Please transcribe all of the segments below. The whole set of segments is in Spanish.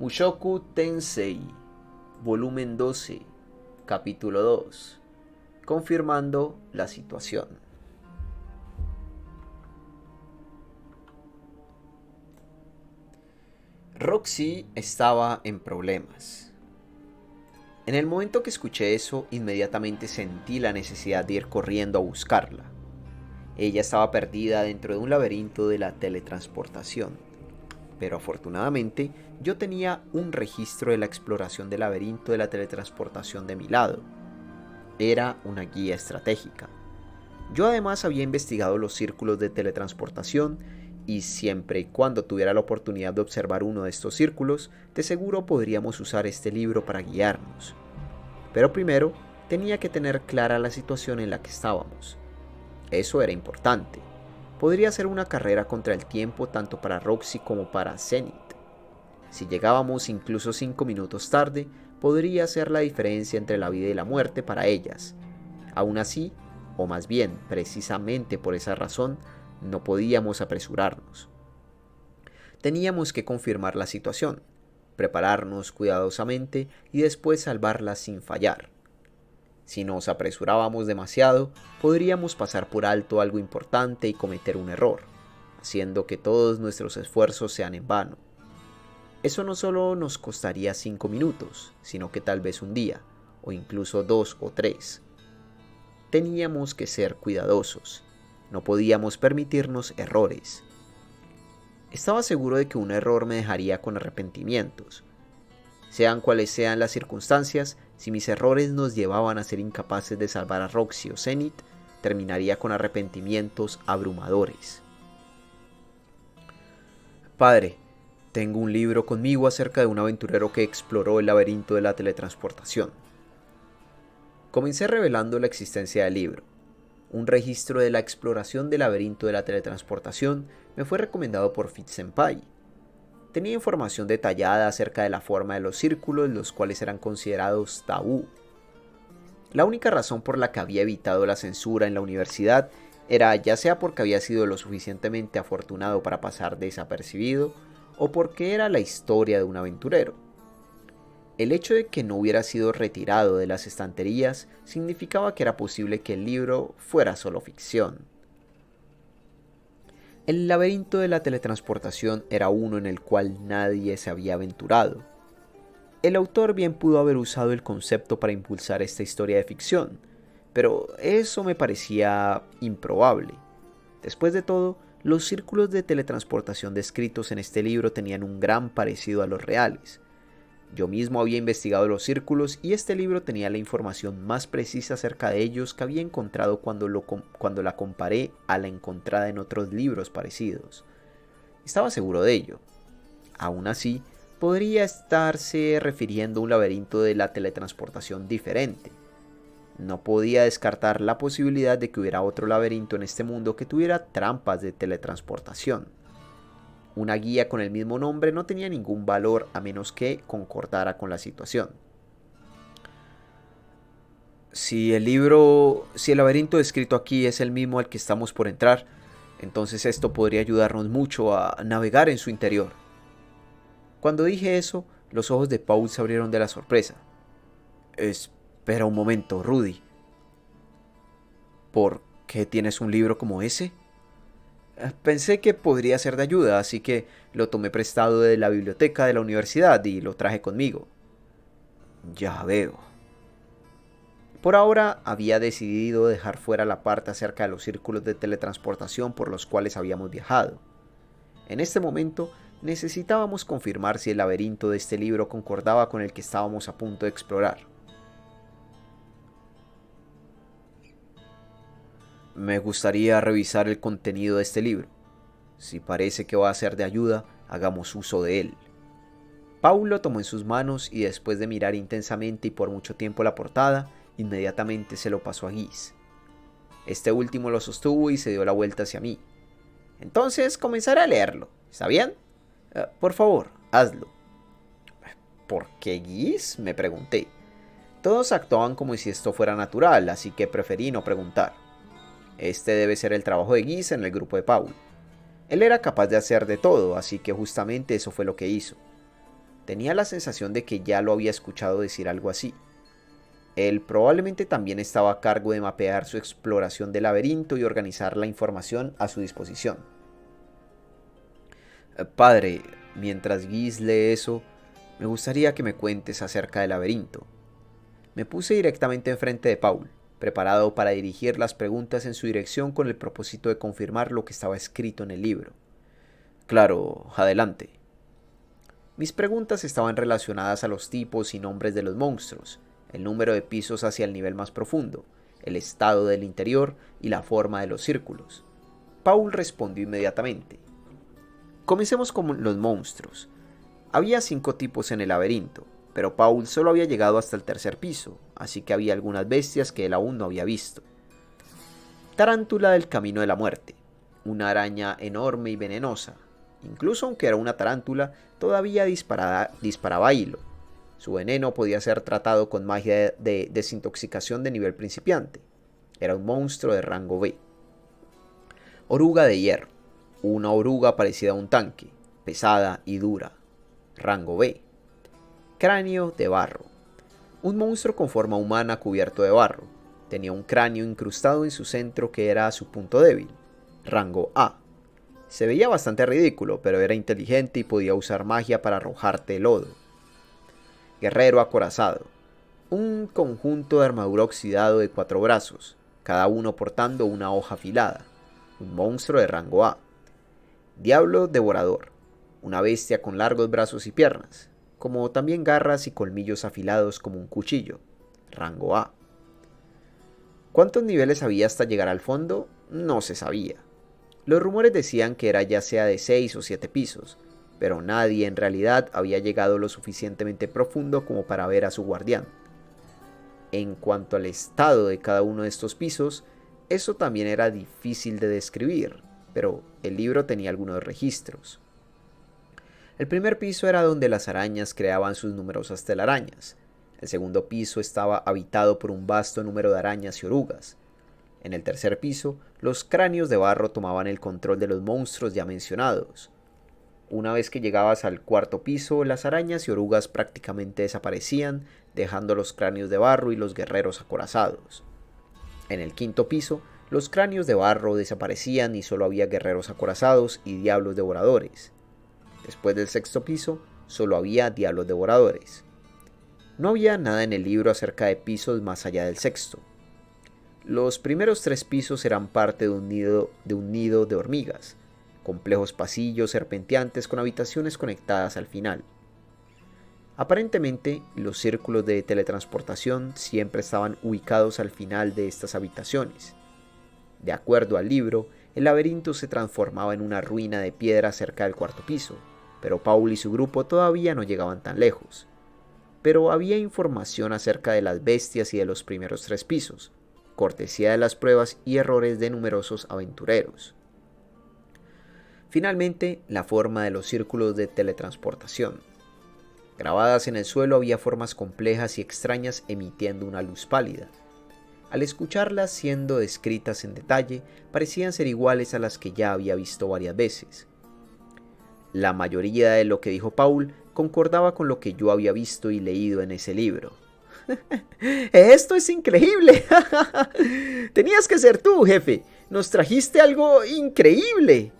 Mushoku Tensei, volumen 12, capítulo 2, confirmando la situación. Roxy estaba en problemas. En el momento que escuché eso, inmediatamente sentí la necesidad de ir corriendo a buscarla. Ella estaba perdida dentro de un laberinto de la teletransportación. Pero afortunadamente yo tenía un registro de la exploración del laberinto de la teletransportación de mi lado. Era una guía estratégica. Yo además había investigado los círculos de teletransportación y siempre y cuando tuviera la oportunidad de observar uno de estos círculos, de seguro podríamos usar este libro para guiarnos. Pero primero tenía que tener clara la situación en la que estábamos. Eso era importante. Podría ser una carrera contra el tiempo tanto para Roxy como para Zenith. Si llegábamos incluso 5 minutos tarde, podría ser la diferencia entre la vida y la muerte para ellas. Aún así, o más bien, precisamente por esa razón, no podíamos apresurarnos. Teníamos que confirmar la situación, prepararnos cuidadosamente y después salvarla sin fallar. Si nos apresurábamos demasiado, podríamos pasar por alto algo importante y cometer un error, haciendo que todos nuestros esfuerzos sean en vano. Eso no solo nos costaría 5 minutos, sino que tal vez un día, o incluso 2 o 3. Teníamos que ser cuidadosos, no podíamos permitirnos errores. Estaba seguro de que un error me dejaría con arrepentimientos. Sean cuales sean las circunstancias, si mis errores nos llevaban a ser incapaces de salvar a Roxy o Zenith, terminaría con arrepentimientos abrumadores. Padre, tengo un libro conmigo acerca de un aventurero que exploró el laberinto de la teletransportación. Comencé revelando la existencia del libro. Un registro de la exploración del laberinto de la teletransportación me fue recomendado por Fit-senpai. Tenía información detallada acerca de la forma de los círculos, los cuales eran considerados tabú. La única razón por la que había evitado la censura en la universidad era ya sea porque había sido lo suficientemente afortunado para pasar desapercibido o porque era la historia de un aventurero. El hecho de que no hubiera sido retirado de las estanterías significaba que era posible que el libro fuera solo ficción. El laberinto de la teletransportación era uno en el cual nadie se había aventurado. El autor bien pudo haber usado el concepto para impulsar esta historia de ficción, pero eso me parecía improbable. Después de todo, los círculos de teletransportación descritos en este libro tenían un gran parecido a los reales. Yo mismo había investigado los círculos y este libro tenía la información más precisa acerca de ellos que había encontrado cuando la comparé a la encontrada en otros libros parecidos. Estaba seguro de ello. Aún así, podría estarse refiriendo a un laberinto de la teletransportación diferente. No podía descartar la posibilidad de que hubiera otro laberinto en este mundo que tuviera trampas de teletransportación. Una guía con el mismo nombre no tenía ningún valor a menos que concordara con la situación. Si el laberinto descrito aquí es el mismo al que estamos por entrar, entonces esto podría ayudarnos mucho a navegar en su interior. Cuando dije eso, los ojos de Paul se abrieron de la sorpresa. Espera un momento, Rudy. ¿Por qué tienes un libro como ese? Pensé que podría ser de ayuda, así que lo tomé prestado de la biblioteca de la universidad y lo traje conmigo. Ya veo. Por ahora había decidido dejar fuera la parte acerca de los círculos de teletransportación por los cuales habíamos viajado. En este momento necesitábamos confirmar si el laberinto de este libro concordaba con el que estábamos a punto de explorar. Me gustaría revisar el contenido de este libro. Si parece que va a ser de ayuda, hagamos uso de él. Paul lo tomó en sus manos y después de mirar intensamente y por mucho tiempo la portada, inmediatamente se lo pasó a Guis. Este último lo sostuvo y se dio la vuelta hacia mí. Entonces comenzaré a leerlo, ¿está bien? Por favor, hazlo. ¿Por qué Guis?, me pregunté. Todos actuaban como si esto fuera natural, así que preferí no preguntar. Este debe ser el trabajo de Guis en el grupo de Paul. Él era capaz de hacer de todo, así que justamente eso fue lo que hizo. Tenía la sensación de que ya lo había escuchado decir algo así. Él probablemente también estaba a cargo de mapear su exploración del laberinto y organizar la información a su disposición. Padre, mientras Guis lee eso, me gustaría que me cuentes acerca del laberinto. Me puse directamente enfrente de Paul, preparado para dirigir las preguntas en su dirección con el propósito de confirmar lo que estaba escrito en el libro. Claro, adelante. Mis preguntas estaban relacionadas a los tipos y nombres de los monstruos, el número de pisos hacia el nivel más profundo, el estado del interior y la forma de los círculos. Paul respondió inmediatamente. Comencemos con los monstruos. Había 5 tipos en el laberinto, pero Paul solo había llegado hasta el tercer piso, así que había algunas bestias que él aún no había visto. Tarántula del camino de la muerte, una araña enorme y venenosa. Incluso aunque era una tarántula, todavía disparaba hilo. Su veneno podía ser tratado con magia de desintoxicación de nivel principiante. Era un monstruo de rango B. Oruga de hierro, una oruga parecida a un tanque, pesada y dura. Rango B. Cráneo de barro, un monstruo con forma humana cubierto de barro. Tenía un cráneo incrustado en su centro que era su punto débil. Rango A. Se veía bastante ridículo, pero era inteligente y podía usar magia para arrojarte lodo. Guerrero acorazado, un conjunto de armadura oxidado de 4 brazos, cada uno portando una hoja afilada. Un monstruo de rango A. Diablo devorador, una bestia con largos brazos y piernas, como también garras y colmillos afilados como un cuchillo. Rango A. ¿Cuántos niveles había hasta llegar al fondo? No se sabía. Los rumores decían que era ya sea de 6 o 7 pisos, pero nadie en realidad había llegado lo suficientemente profundo como para ver a su guardián. En cuanto al estado de cada uno de estos pisos, eso también era difícil de describir, pero el libro tenía algunos registros. El primer piso era donde las arañas creaban sus numerosas telarañas. El segundo piso estaba habitado por un vasto número de arañas y orugas. En el tercer piso, los cráneos de barro tomaban el control de los monstruos ya mencionados. Una vez que llegabas al cuarto piso, las arañas y orugas prácticamente desaparecían, dejando los cráneos de barro y los guerreros acorazados. En el quinto piso, los cráneos de barro desaparecían y solo había guerreros acorazados y diablos devoradores. Después del sexto piso, solo había diablos devoradores. No había nada en el libro acerca de pisos más allá del sexto. Los primeros 3 pisos eran parte de un nido de hormigas, complejos pasillos serpenteantes con habitaciones conectadas al final. Aparentemente, los círculos de teletransportación siempre estaban ubicados al final de estas habitaciones. De acuerdo al libro, el laberinto se transformaba en una ruina de piedra cerca del cuarto piso, pero Paul y su grupo todavía no llegaban tan lejos. Pero había información acerca de las bestias y de los primeros 3 pisos, cortesía de las pruebas y errores de numerosos aventureros. Finalmente, la forma de los círculos de teletransportación. Grabadas en el suelo había formas complejas y extrañas emitiendo una luz pálida. Al escucharlas siendo descritas en detalle, parecían ser iguales a las que ya había visto varias veces. La mayoría de lo que dijo Paul concordaba con lo que yo había visto y leído en ese libro. ¡Esto es increíble! Tenías que ser tú, jefe. Nos trajiste algo increíble.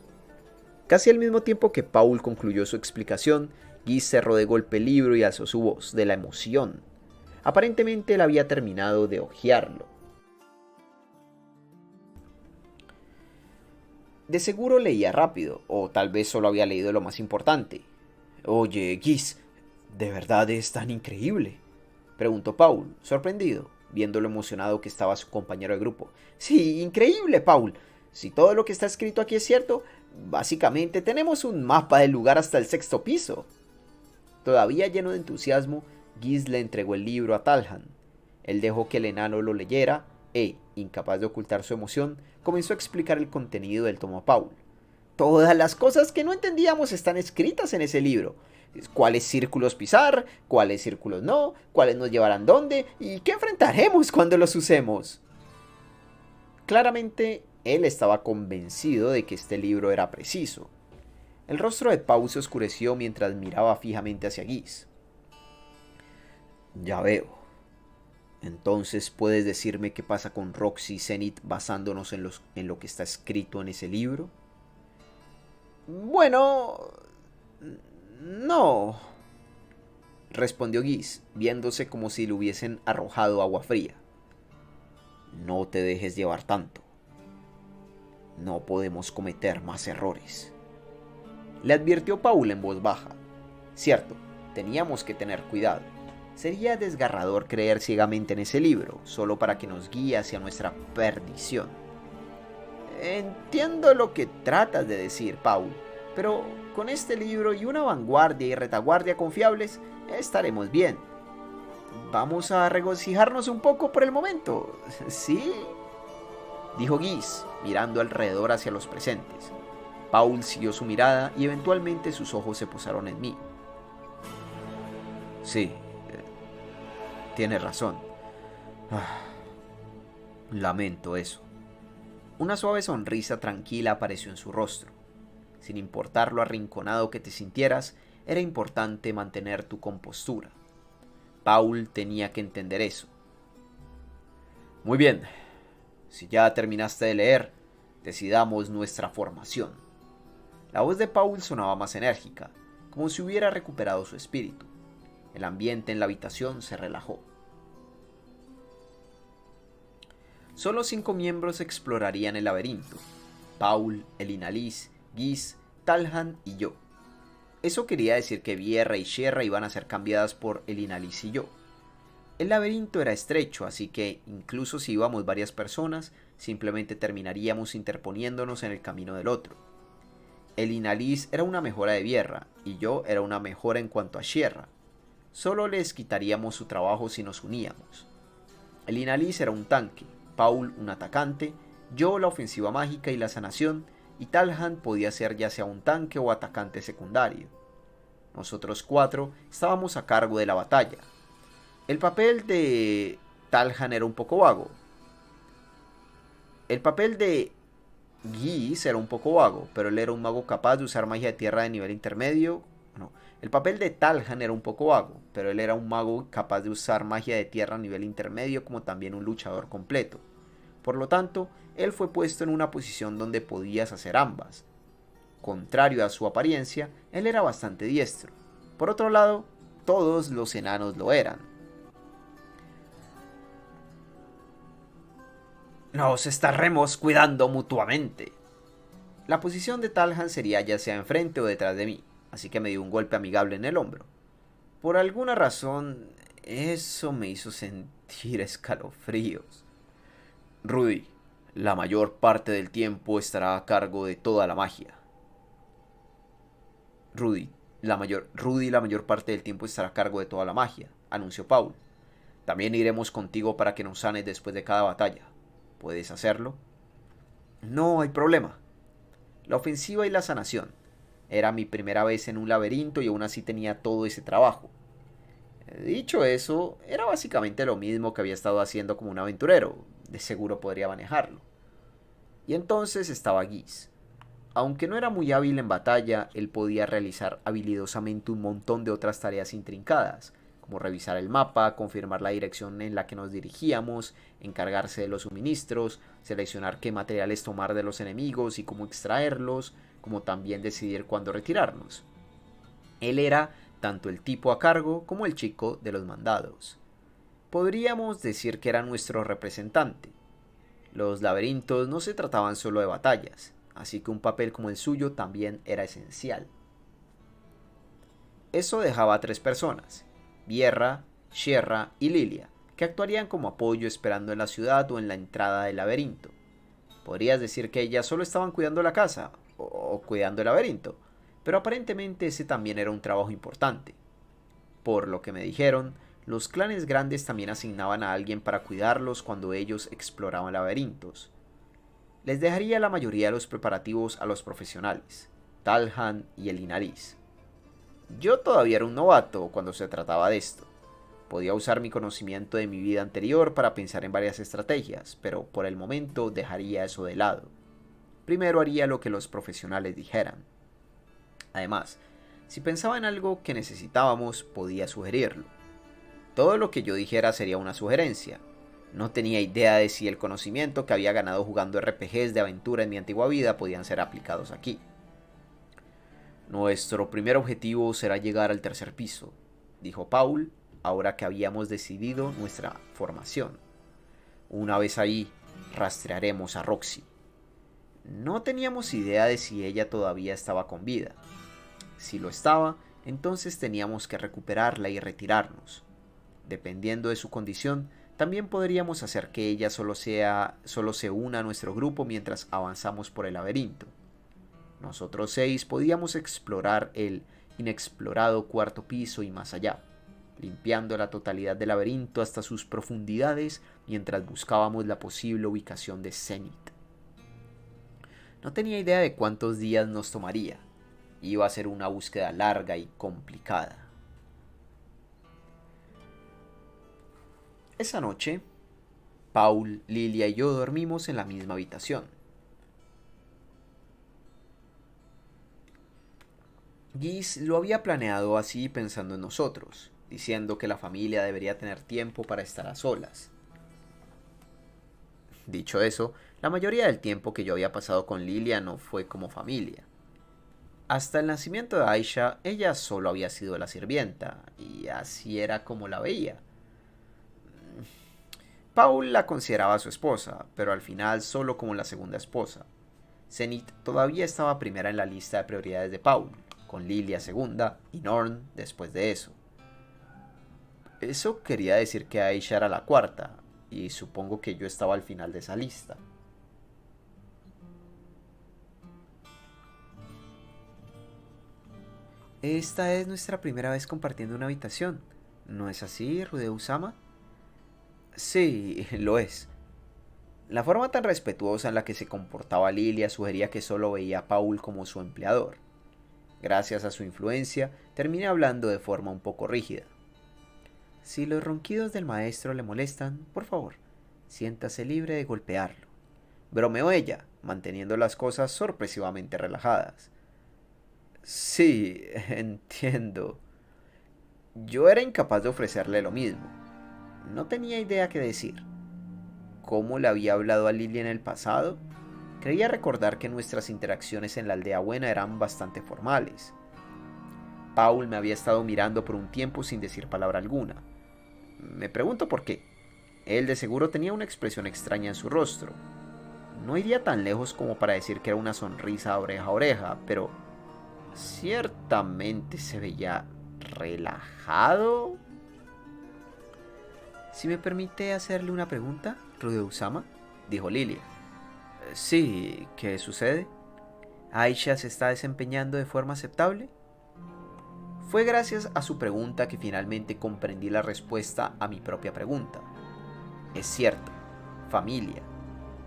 Casi al mismo tiempo que Paul concluyó su explicación, Guy cerró de golpe el libro y alzó su voz de la emoción. Aparentemente él había terminado de hojearlo. De seguro leía rápido, o tal vez solo había leído lo más importante. Oye, Guis, ¿de verdad es tan increíble?, preguntó Paul, sorprendido, viendo lo emocionado que estaba su compañero de grupo. Sí, increíble, Paul. Si todo lo que está escrito aquí es cierto, básicamente tenemos un mapa del lugar hasta el sexto piso. Todavía lleno de entusiasmo, Guis le entregó el libro a Talhan. Él dejó que el enano lo leyera e, incapaz de ocultar su emoción, comenzó a explicar el contenido del tomo a Paul. Todas las cosas que no entendíamos están escritas en ese libro. ¿Cuáles círculos pisar? ¿Cuáles círculos no? ¿Cuáles nos llevarán dónde? ¿Y qué enfrentaremos cuando los usemos? Claramente, él estaba convencido de que este libro era preciso. El rostro de Paul se oscureció mientras miraba fijamente hacia Guis. Ya veo. Entonces, ¿puedes decirme qué pasa con Roxy y Zenith basándonos en lo que está escrito en ese libro? Bueno, no, respondió Guis, viéndose como si le hubiesen arrojado agua fría. No te dejes llevar tanto. No podemos cometer más errores. Le advirtió Paul en voz baja. Cierto, teníamos que tener cuidado. Sería desgarrador creer ciegamente en ese libro, solo para que nos guíe hacia nuestra perdición. Entiendo lo que tratas de decir, Paul, pero con este libro y una vanguardia y retaguardia confiables, estaremos bien. Vamos a regocijarnos un poco por el momento, ¿sí? Dijo Guis, mirando alrededor hacia los presentes. Paul siguió su mirada y eventualmente sus ojos se posaron en mí. Sí, tienes razón. Lamento eso. Una suave sonrisa tranquila apareció en su rostro. Sin importar lo arrinconado que te sintieras, era importante mantener tu compostura. Paul tenía que entender eso. Muy bien. Si ya terminaste de leer, decidamos nuestra formación. La voz de Paul sonaba más enérgica, como si hubiera recuperado su espíritu. El ambiente en la habitación se relajó. Solo 5 miembros explorarían el laberinto: Paul, Elinalís, Guis, Talhan y yo. Eso quería decir que Vierra y Sierra iban a ser cambiadas por Elinalís y yo. El laberinto era estrecho, así que incluso si íbamos varias personas, simplemente terminaríamos interponiéndonos en el camino del otro. Elinalís era una mejora de Vierra y yo era una mejora en cuanto a Sierra. Solo les quitaríamos su trabajo si nos uníamos. Elinalís era un tanque, Paul un atacante, yo la ofensiva mágica y la sanación, y Talhan podía ser ya sea un tanque o atacante secundario. Nosotros 4 estábamos a cargo de la batalla. El papel de Talhan era un poco vago. El papel de Guis era un poco vago, pero él era un mago capaz de usar magia de tierra de nivel intermedio. No, el papel de Talhan era un poco vago, pero él era un mago capaz de usar magia de tierra a nivel intermedio, como también un luchador completo. Por lo tanto, él fue puesto en una posición donde podías hacer ambas. Contrario a su apariencia, él era bastante diestro. Por otro lado, todos los enanos lo eran. Nos estaremos cuidando mutuamente. La posición de Talhan sería ya sea enfrente o detrás de mí, así que me dio un golpe amigable en el hombro. Por alguna razón, eso me hizo sentir escalofríos. Rudy, la mayor parte del tiempo estará a cargo de toda la magia. Rudy, la mayor parte del tiempo estará a cargo de toda la magia, anunció Paul. También iremos contigo para que nos sanes después de cada batalla. ¿Puedes hacerlo? No hay problema. La ofensiva y la sanación. Era mi primera vez en un laberinto y aún así tenía todo ese trabajo. Dicho eso, era básicamente lo mismo que había estado haciendo como un aventurero. De seguro podría manejarlo. Y entonces estaba Guis. Aunque no era muy hábil en batalla, él podía realizar habilidosamente un montón de otras tareas intrincadas, como revisar el mapa, confirmar la dirección en la que nos dirigíamos, encargarse de los suministros, seleccionar qué materiales tomar de los enemigos y cómo extraerlos, como también decidir cuándo retirarnos. Él era tanto el tipo a cargo como el chico de los mandados. Podríamos decir que era nuestro representante. Los laberintos no se trataban solo de batallas, así que un papel como el suyo también era esencial. Eso dejaba a 3 personas: Vierra, Sierra y Lilia, que actuarían como apoyo esperando en la ciudad o en la entrada del laberinto. Podrías decir que ellas solo estaban cuidando la casa o cuidando el laberinto, pero aparentemente ese también era un trabajo importante. Por lo que me dijeron, los clanes grandes también asignaban a alguien para cuidarlos cuando ellos exploraban laberintos. Les dejaría la mayoría de los preparativos a los profesionales, Talhan y Elinalís. Yo todavía era un novato cuando se trataba de esto. Podía usar mi conocimiento de mi vida anterior para pensar en varias estrategias, pero por el momento dejaría eso de lado. Primero haría lo que los profesionales dijeran. Además, si pensaba en algo que necesitábamos, podía sugerirlo. Todo lo que yo dijera sería una sugerencia. No tenía idea de si el conocimiento que había ganado jugando RPGs de aventura en mi antigua vida podían ser aplicados aquí. Nuestro primer objetivo será llegar al tercer piso, dijo Paul, ahora que habíamos decidido nuestra formación. Una vez ahí, rastrearemos a Roxy. No teníamos idea de si ella todavía estaba con vida. Si lo estaba, entonces teníamos que recuperarla y retirarnos. Dependiendo de su condición, también podríamos hacer que ella solo se una a nuestro grupo mientras avanzamos por el laberinto. Nosotros 6 podíamos explorar el inexplorado cuarto piso y más allá, limpiando la totalidad del laberinto hasta sus profundidades mientras buscábamos la posible ubicación de Zenith. No tenía idea de cuántos días nos tomaría. Iba a ser una búsqueda larga y complicada. Esa noche, Paul, Lilia y yo dormimos en la misma habitación. Giz lo había planeado así pensando en nosotros, diciendo que la familia debería tener tiempo para estar a solas. Dicho eso, la mayoría del tiempo que yo había pasado con Lilia no fue como familia. Hasta el nacimiento de Aisha, ella solo había sido la sirvienta, y así era como la veía. Paul la consideraba su esposa, pero al final solo como la segunda esposa. Zenith todavía estaba primera en la lista de prioridades de Paul, con Lilia segunda y Norn después de eso. Eso quería decir que Aisha era la cuarta, y supongo que yo estaba al final de esa lista. Esta es nuestra primera vez compartiendo una habitación, ¿no es así, Rudeusama? Sí, lo es. La forma tan respetuosa en la que se comportaba Lilia sugería que solo veía a Paul como su empleador. Gracias a su influencia, terminé hablando de forma un poco rígida. Si los ronquidos del maestro le molestan, por favor, siéntase libre de golpearlo. Bromeó ella, manteniendo las cosas sorpresivamente relajadas. Sí, entiendo. Yo era incapaz de ofrecerle lo mismo. No tenía idea qué decir. ¿Cómo le había hablado a Lilia en el pasado? Creía recordar que nuestras interacciones en la aldea buena eran bastante formales. Paul me había estado mirando por un tiempo sin decir palabra alguna. Me pregunto por qué. Él de seguro tenía una expresión extraña en su rostro. No iría tan lejos como para decir que era una sonrisa oreja a oreja, pero ciertamente se veía relajado. Si me permite hacerle una pregunta, Rudeusama, dijo Lilia. Sí, ¿qué sucede? ¿Aisha se está desempeñando de forma aceptable? Fue gracias a su pregunta que finalmente comprendí la respuesta a mi propia pregunta. Es cierto, familia.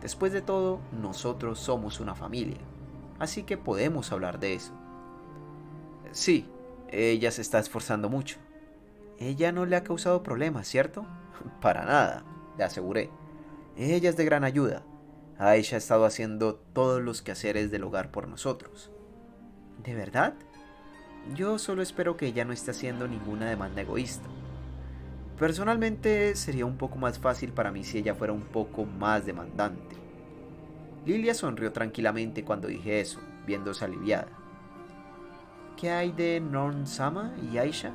Después de todo, nosotros somos una familia, así que podemos hablar de eso. Sí, ella se está esforzando mucho. Ella no le ha causado problemas, ¿cierto? Para nada, le aseguré. Ella es de gran ayuda. Aisha ha estado haciendo todos los quehaceres del hogar por nosotros. ¿De verdad? Yo solo espero que ella no esté haciendo ninguna demanda egoísta. Personalmente sería un poco más fácil para mí si ella fuera un poco más demandante. Lilia sonrió tranquilamente cuando dije eso, viéndose aliviada. ¿Qué hay de Norn-sama y Aisha?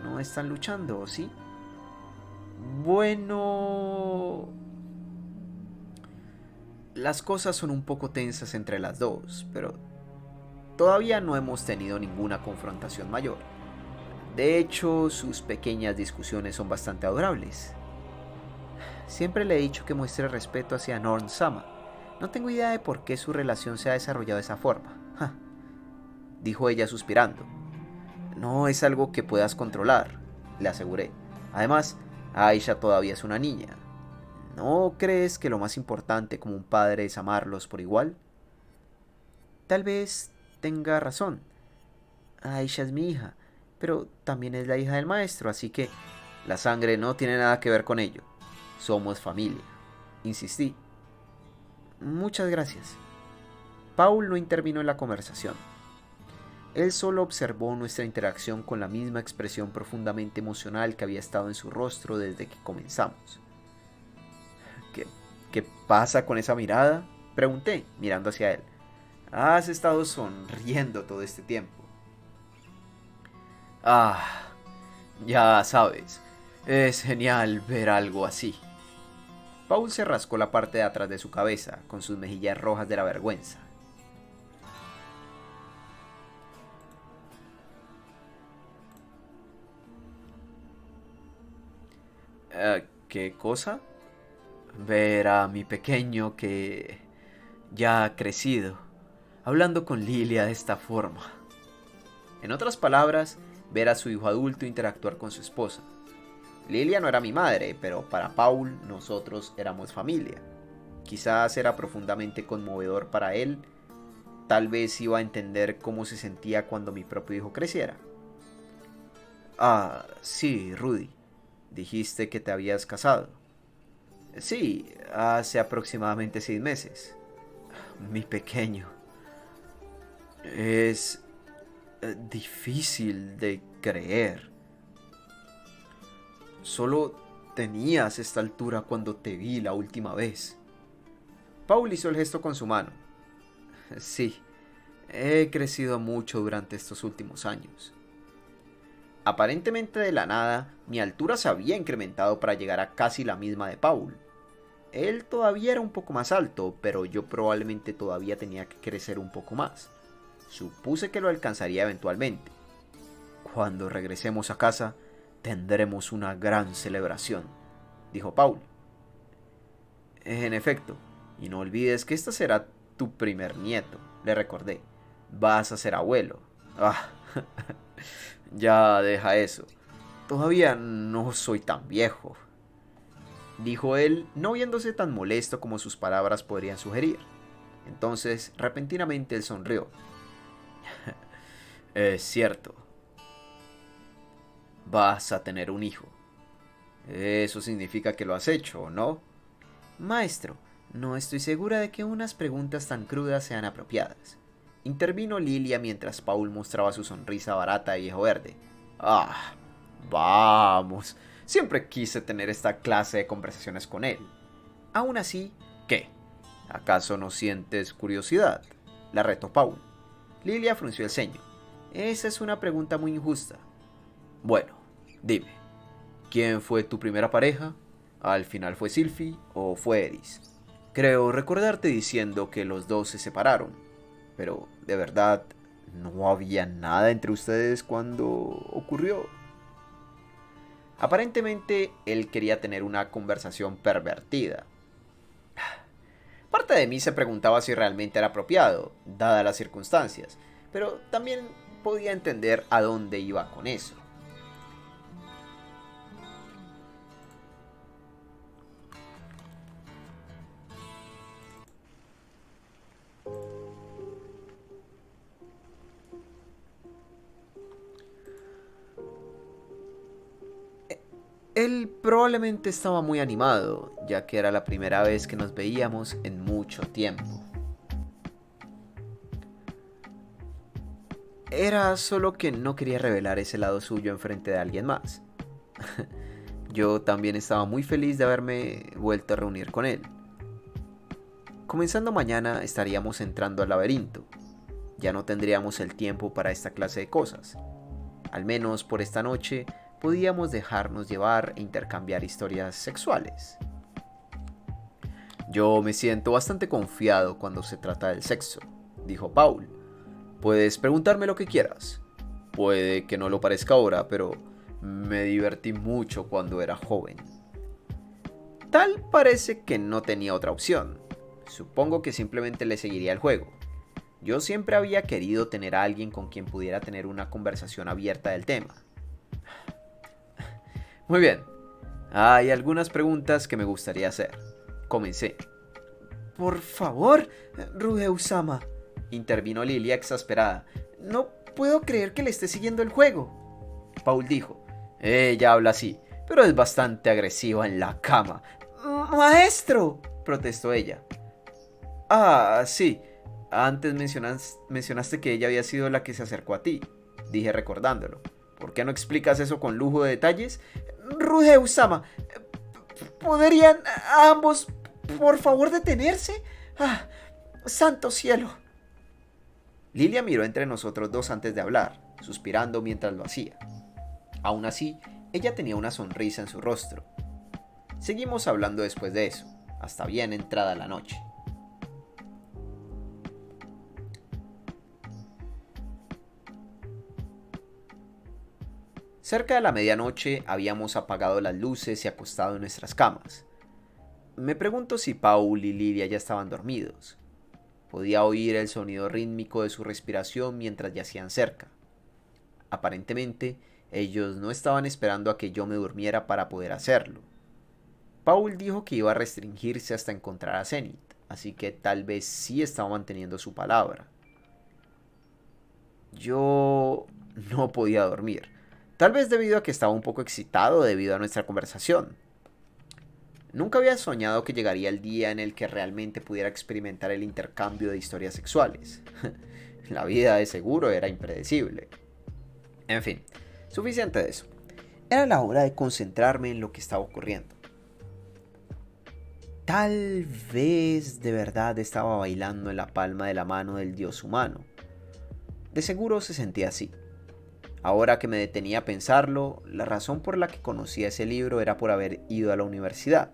¿No están luchando, sí? Bueno... Las cosas son un poco tensas entre las dos, pero todavía no hemos tenido ninguna confrontación mayor. De hecho, sus pequeñas discusiones son bastante adorables. Siempre le he dicho que muestre respeto hacia Norn-sama. No tengo idea de por qué su relación se ha desarrollado de esa forma, dijo ella suspirando. No es algo que puedas controlar, le aseguré. Además, Aisha todavía es una niña. ¿No crees que lo más importante como un padre es amarlos por igual? Tal vez tenga razón. Aisha es mi hija, pero también es la hija del maestro, así que la sangre no tiene nada que ver con ello. Somos familia, insistí. Muchas gracias. Paul no intervino en la conversación. Él solo observó nuestra interacción con la misma expresión profundamente emocional que había estado en su rostro desde que comenzamos. ¿Qué, qué pasa con esa mirada?, pregunté, mirando hacia él. Has estado sonriendo todo este tiempo. Ah, ya sabes, es genial ver algo así. Paul se rascó la parte de atrás de su cabeza, con sus mejillas rojas de la vergüenza. ¿Qué cosa? Ver a mi pequeño que ya ha crecido, hablando con Lilia de esta forma. En otras palabras, ver a su hijo adulto interactuar con su esposa. Lilia no era mi madre, pero para Paul nosotros éramos familia. Quizás era profundamente conmovedor para él. Tal vez iba a entender cómo se sentía cuando mi propio hijo creciera. Ah, sí, Rudy. Dijiste que te habías casado. Sí, hace aproximadamente 6 meses. Mi pequeño. Es difícil de creer. Solo tenías esta altura cuando te vi la última vez. Paul hizo el gesto con su mano. Sí, he crecido mucho durante estos últimos años. Aparentemente de la nada, mi altura se había incrementado para llegar a casi la misma de Paul. Él todavía era un poco más alto, pero yo probablemente todavía tenía que crecer un poco más. Supuse que lo alcanzaría eventualmente. Cuando regresemos a casa, tendremos una gran celebración, dijo Paul. En efecto, y no olvides que este será tu primer nieto, le recordé. Vas a ser abuelo. Ah, ya deja eso. Todavía no soy tan viejo, dijo él, no viéndose tan molesto como sus palabras podrían sugerir. Entonces, repentinamente él sonrió. Es cierto. Vas a tener un hijo. Eso significa que lo has hecho, ¿no? Maestro, no estoy segura de que unas preguntas tan crudas sean apropiadas. Intervino Lilia mientras Paul mostraba su sonrisa barata de viejo verde. Ah, vamos. Siempre quise tener esta clase de conversaciones con él. Aún así, ¿qué? ¿Acaso no sientes curiosidad?, la retó Paul. Lilia frunció el ceño. Esa es una pregunta muy injusta. Bueno, dime, ¿quién fue tu primera pareja? ¿Al final fue Sylphie o fue Eris? Creo recordarte diciendo que los dos se separaron, pero de verdad no había nada entre ustedes cuando ocurrió. Aparentemente él quería tener una conversación pervertida. Parte de mí se preguntaba si realmente era apropiado, dadas las circunstancias, pero también podía entender a dónde iba con eso. Él probablemente estaba muy animado, ya que era la primera vez que nos veíamos en mucho tiempo. Era solo que no quería revelar ese lado suyo enfrente de alguien más. Yo también estaba muy feliz de haberme vuelto a reunir con él. Comenzando mañana estaríamos entrando al laberinto. Ya no tendríamos el tiempo para esta clase de cosas. Al menos por esta noche podíamos dejarnos llevar e intercambiar historias sexuales. Yo me siento bastante confiado cuando se trata del sexo, dijo Paul. Puedes preguntarme lo que quieras. Puede que no lo parezca ahora, pero me divertí mucho cuando era joven. Tal parece que no tenía otra opción. Supongo que simplemente le seguiría el juego. Yo siempre había querido tener a alguien con quien pudiera tener una conversación abierta del tema. Muy bien, hay algunas preguntas que me gustaría hacer. Comencé. Por favor, Rudeusama, intervino Lilia exasperada. No puedo creer que le esté siguiendo el juego. Paul dijo. Ella habla así, pero es bastante agresiva en la cama. Maestro, protestó ella. Ah, sí, Antes mencionaste que ella había sido la que se acercó a ti, dije recordándolo. ¿Por qué no explicas eso con lujo de detalles? Ruge-sama, ¿podrían ambos, por favor, detenerse? ¡Ah, santo cielo! Lilia miró entre nosotros dos antes de hablar, suspirando mientras lo hacía. Aún así, ella tenía una sonrisa en su rostro. Seguimos hablando después de eso, hasta bien entrada la noche. Cerca de la medianoche habíamos apagado las luces y acostado en nuestras camas. Me pregunto si Paul y Lidia ya estaban dormidos. Podía oír el sonido rítmico de su respiración mientras yacían cerca. Aparentemente, ellos no estaban esperando a que yo me durmiera para poder hacerlo. Paul dijo que iba a restringirse hasta encontrar a Zenith, así que tal vez sí estaba manteniendo su palabra. Yo no podía dormir, tal vez debido a que estaba un poco excitado debido a nuestra conversación. Nunca había soñado que llegaría el día en el que realmente pudiera experimentar el intercambio de historias sexuales. La vida de seguro era impredecible. En fin, suficiente de eso. Era la hora de concentrarme en lo que estaba ocurriendo. Tal vez de verdad estaba bailando en la palma de la mano del dios humano. De seguro se sentía así. Ahora que me detenía a pensarlo, la razón por la que conocía ese libro era por haber ido a la universidad.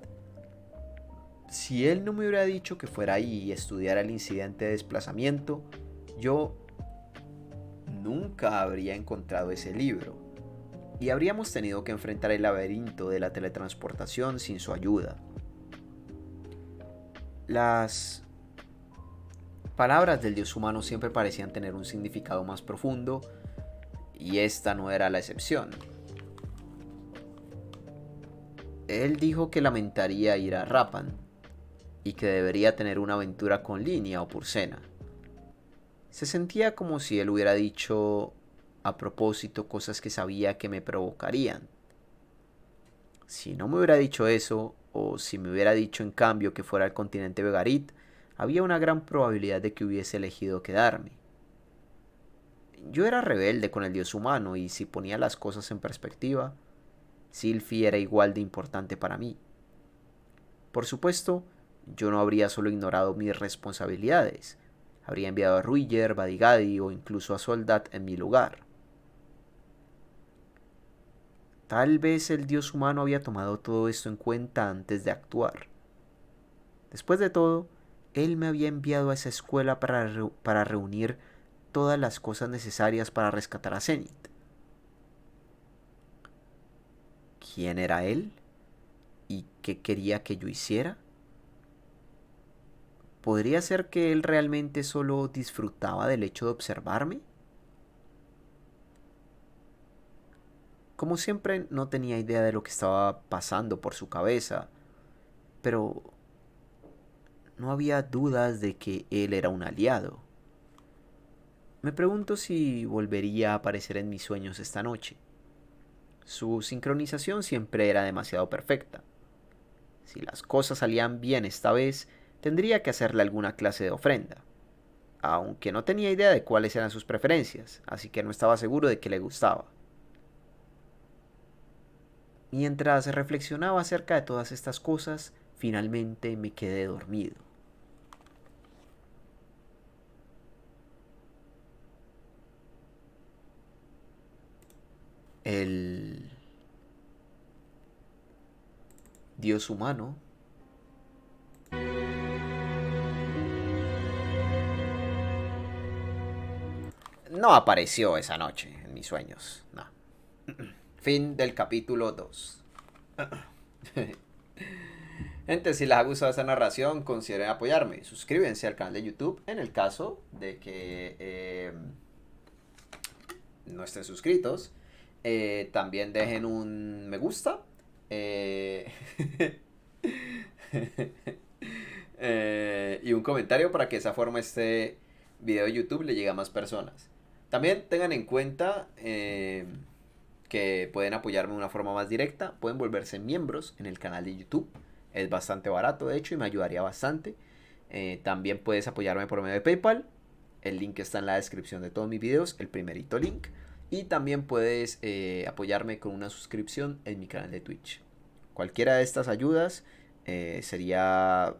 Si él no me hubiera dicho que fuera ahí y estudiara el incidente de desplazamiento, yo nunca habría encontrado ese libro y habríamos tenido que enfrentar el laberinto de la teletransportación sin su ayuda. Las palabras del dios humano siempre parecían tener un significado más profundo y esta no era la excepción. Él dijo que lamentaría ir a Rapan y que debería tener una aventura con Linia o Purcena. Se sentía como si él hubiera dicho a propósito cosas que sabía que me provocarían. Si no me hubiera dicho eso, o si me hubiera dicho en cambio que fuera al continente Vegarit, había una gran probabilidad de que hubiese elegido quedarme. Yo era rebelde con el dios humano y si ponía las cosas en perspectiva, Sylphie era igual de importante para mí. Por supuesto, yo no habría solo ignorado mis responsabilidades, habría enviado a Ruiger, Badigadi o incluso a Soldat en mi lugar. Tal vez el dios humano había tomado todo esto en cuenta antes de actuar. Después de todo, él me había enviado a esa escuela para reunir todas las cosas necesarias para rescatar a Zenith. ¿Quién era él? ¿Y qué quería que yo hiciera? ¿Podría ser que él realmente solo disfrutaba del hecho de observarme? Como siempre, no tenía idea de lo que estaba pasando por su cabeza, pero no había dudas de que él era un aliado. Me pregunto si volvería a aparecer en mis sueños esta noche. Su sincronización siempre era demasiado perfecta. Si las cosas salían bien esta vez, tendría que hacerle alguna clase de ofrenda. Aunque no tenía idea de cuáles eran sus preferencias, así que no estaba seguro de que le gustaba. Mientras reflexionaba acerca de todas estas cosas, finalmente me quedé dormido. El dios humano no apareció esa noche en mis sueños, no. Fin del capítulo 2. Gente, si les ha gustado esta narración, consideren apoyarme. Suscríbanse al canal de YouTube en el caso de que no estén suscritos. También dejen un me gusta. eh, y un comentario para que de esa forma este video de YouTube le llegue a más personas. También tengan en cuenta que pueden apoyarme de una forma más directa. Pueden volverse miembros en el canal de YouTube. Es bastante barato, de hecho, y me ayudaría bastante. También puedes apoyarme por medio de PayPal. El link está en la descripción de todos mis videos, el primerito link. Y también puedes apoyarme con una suscripción en mi canal de Twitch. Cualquiera de estas ayudas sería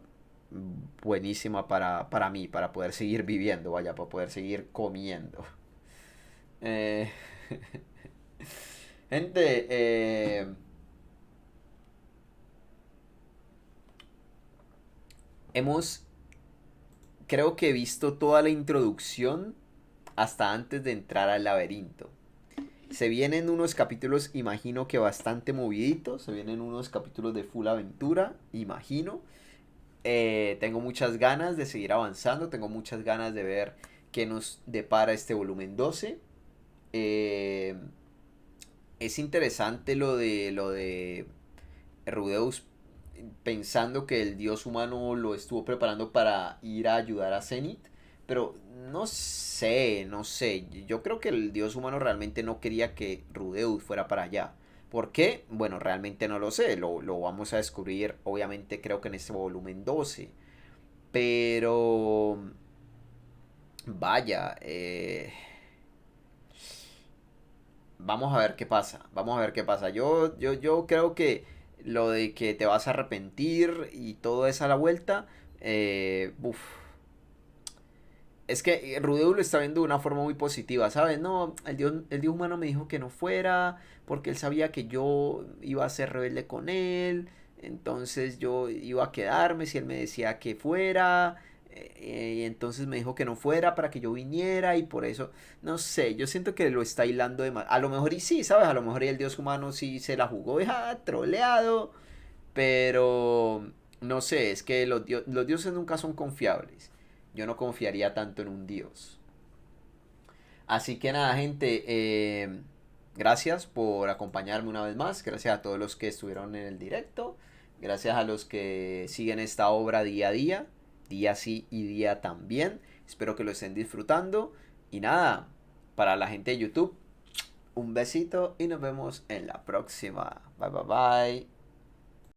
buenísima para mí, para poder seguir viviendo, vaya, para poder seguir comiendo. Eh, gente, hemos, creo que he visto toda la introducción hasta antes de entrar al laberinto. Se vienen unos capítulos, imagino que bastante moviditos. Se vienen unos capítulos de full aventura, imagino. Tengo muchas ganas de seguir avanzando. Tengo muchas ganas de ver qué nos depara este volumen 12. Eh, es interesante lo de Rudeus pensando que el dios humano lo estuvo preparando para ir a ayudar a Zenith. Pero no sé. Yo creo que el dios humano realmente no quería que Rudeus fuera para allá. ¿Por qué? Bueno, realmente no lo sé. Lo vamos a descubrir, obviamente, creo que en este volumen 12. Pero... Vaya, vamos a ver qué pasa. Vamos a ver qué pasa. Yo creo que lo de que te vas a arrepentir y todo es a la vuelta. Uf, es que Rudeu lo está viendo de una forma muy positiva, ¿sabes? No, el dios humano me dijo que no fuera porque él sabía que yo iba a ser rebelde con él. Entonces yo iba a quedarme si él me decía que fuera. Y entonces me dijo que no fuera para que yo viniera y por eso, no sé, yo siento que lo está hilando de más. A lo mejor y sí, ¿sabes? A lo mejor y el dios humano sí se la jugó, troleado. Pero no sé, es que los dioses nunca son confiables. Yo no confiaría tanto en un dios. Así que nada, gente. Gracias por acompañarme una vez más. Gracias a todos los que estuvieron en el directo. Gracias a los que siguen esta obra día a día. Día sí y día también. Espero que lo estén disfrutando. Y nada, para la gente de YouTube, un besito y nos vemos en la próxima. Bye bye bye.